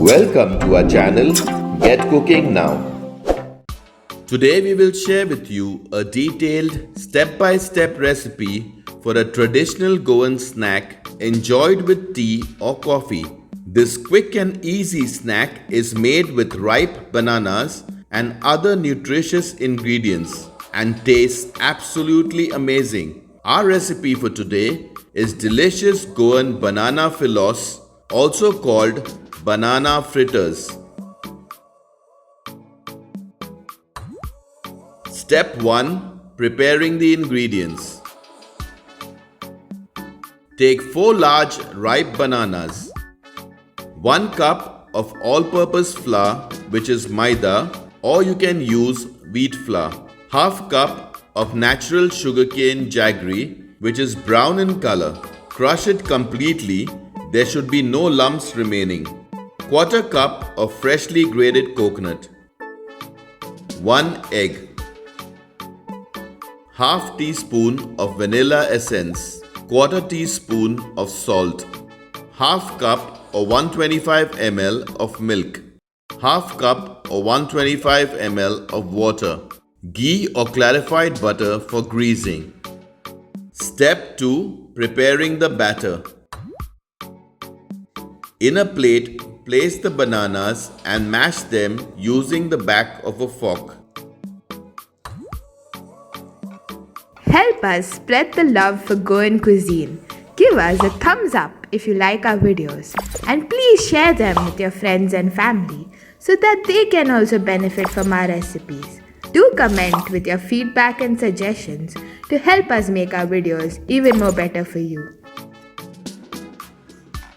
Welcome to our channel Get Cooking Now. Today we will share with you a detailed step-by-step recipe for a traditional Goan snack enjoyed with tea or coffee. This quick and easy snack is made with ripe bananas and other nutritious ingredients and tastes absolutely amazing. Our recipe for today is delicious Goan Banana Filos, also called banana fritters. Step 1. Preparing the ingredients. Take 4 large ripe bananas, 1 cup of all-purpose flour which is maida, or you can use wheat flour, half cup of natural sugarcane jaggery which is brown in color. Crush it completely, there should be no lumps remaining. Quarter cup of freshly grated coconut, 1 egg, half teaspoon of vanilla essence, quarter teaspoon of salt, half cup or 125 ml of milk, half cup or 125 ml of water, ghee or clarified butter for greasing. Step 2. Preparing the batter. In a plate, place the bananas and mash them using the back of a fork. Help us spread the love for Goan cuisine. Give us a thumbs up if you like our videos, and please share them with your friends and family so that they can also benefit from our recipes. Do comment with your feedback and suggestions to help us make our videos even more better for you.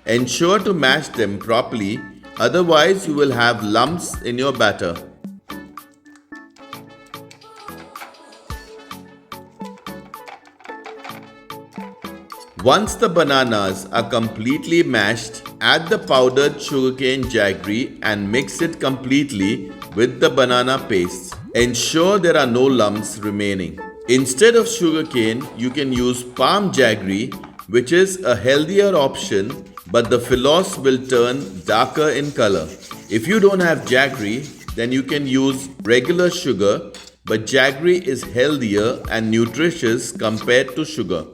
Ensure to mash them properly, otherwise you will have lumps in your batter. Once the bananas are completely mashed, add the powdered sugarcane jaggery and mix it completely with the banana paste. Ensure there are no lumps remaining. Instead of sugarcane, you can use palm jaggery, which is a healthier option, but the filos will turn darker in color. If you don't have jaggery, then you can use regular sugar, but jaggery is healthier and nutritious compared to sugar.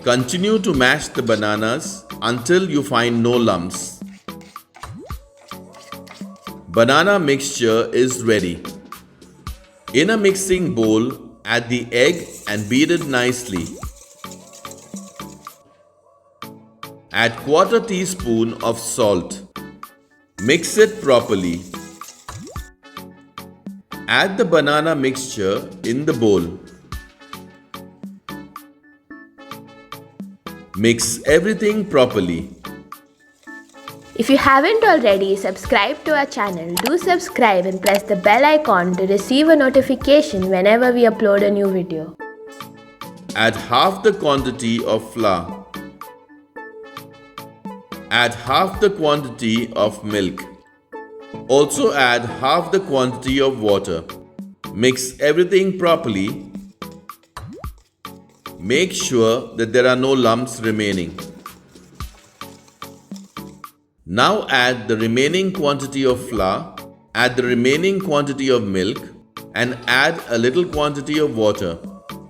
Continue to mash the bananas until you find no lumps. Banana mixture is ready. In a mixing bowl, add the egg and beat it nicely. Add quarter teaspoon of salt. Mix it properly. Add the banana mixture in the bowl. Mix everything properly. If you haven't already subscribed to our channel, do subscribe and press the bell icon to receive a notification whenever we upload a new video. Add half the quantity of flour. Add half the quantity of milk. Also add half the quantity of water. Mix everything properly. Make sure that there are no lumps remaining. Now add the remaining quantity of flour, add the remaining quantity of milk, and add a little quantity of water.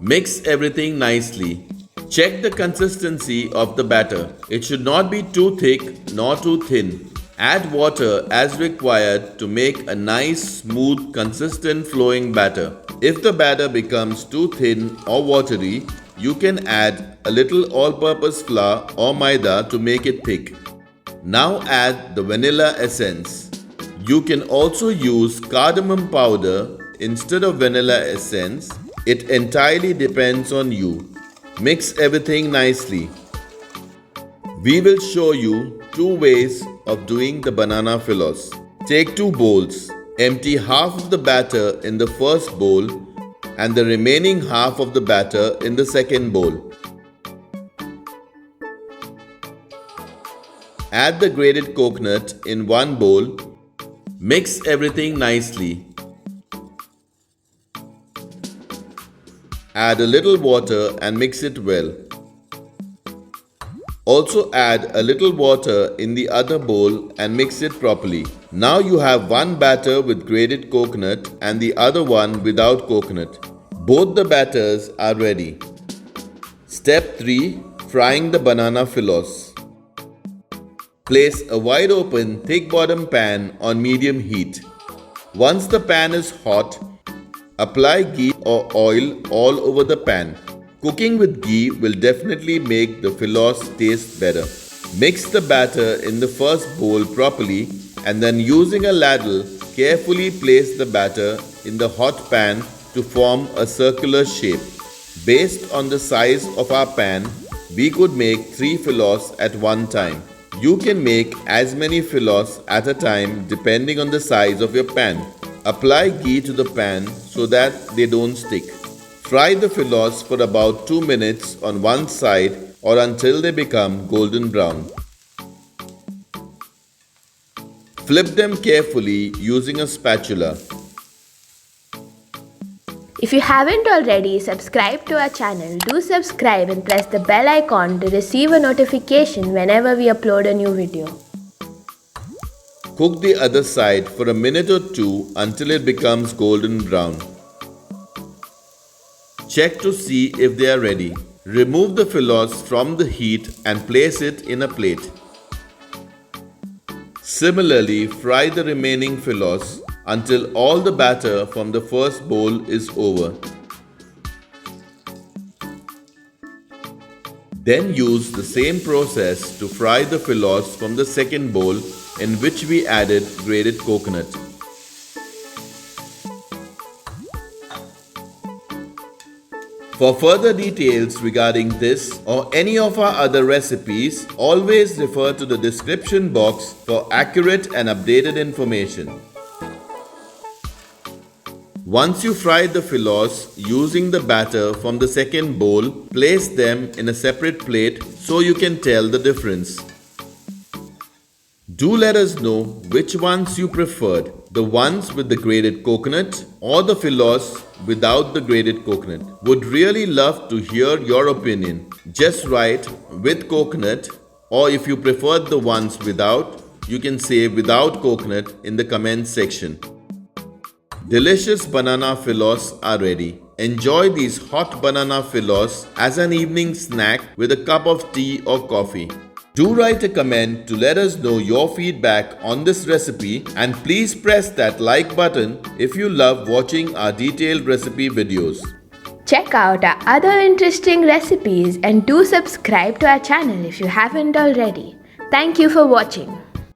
Mix everything nicely. Check the consistency of the batter. It should not be too thick nor too thin. Add water as required to make a nice, smooth, consistent flowing batter. If the batter becomes too thin or watery, you can add a little all-purpose flour or maida to make it thick. Now add the vanilla essence. You can also use cardamom powder instead of vanilla essence. It entirely depends on you. Mix everything nicely. We will show you 2 ways of doing the banana filos. Take 2 bowls. Empty half of the batter in the first bowl and the remaining half of the batter in the second bowl. Add the grated coconut in one bowl. Mix everything nicely. Add a little water and mix it well. Also add a little water in the other bowl and mix it properly. Now you have one batter with grated coconut and the other one without coconut. Both the batters are ready. Step 3. Frying the banana filos. Place a wide open thick bottom pan on medium heat. Once the pan is hot, apply ghee or oil all over the pan. Cooking with ghee will definitely make the filos taste better. Mix the batter in the first bowl properly and then using a ladle, carefully place the batter in the hot pan to form a circular shape. Based on the size of our pan, we could make 3 filos at one time. You can make as many filos at a time depending on the size of your pan. Apply ghee to the pan so that they don't stick. Fry the filos for about 2 minutes on one side or until they become golden brown. Flip them carefully using a spatula. If you haven't already subscribed to our channel, do subscribe and press the bell icon to receive a notification whenever we upload a new video. Cook the other side for a minute or two until it becomes golden brown. Check to see if they are ready. Remove the filos from the heat and place it in a plate. Similarly, fry the remaining filos until all the batter from the first bowl is over. Then use the same process to fry the filos from the second bowl in which we added grated coconut. For further details regarding this or any of our other recipes, always refer to the description box for accurate and updated information. Once you fry the filos using the batter from the second bowl, place them in a separate plate so you can tell the difference. Do let us know which ones you preferred, the ones with the grated coconut or the filos without the grated coconut. Would really love to hear your opinion. Just write with coconut, or if you preferred the ones without, you can say without coconut in the comments section. Delicious banana filos are ready. Enjoy these hot banana filos as an evening snack with a cup of tea or coffee. Do write a comment to let us know your feedback on this recipe, and please press that like button if you love watching our detailed recipe videos. Check out our other interesting recipes and do subscribe to our channel if you haven't already. Thank you for watching.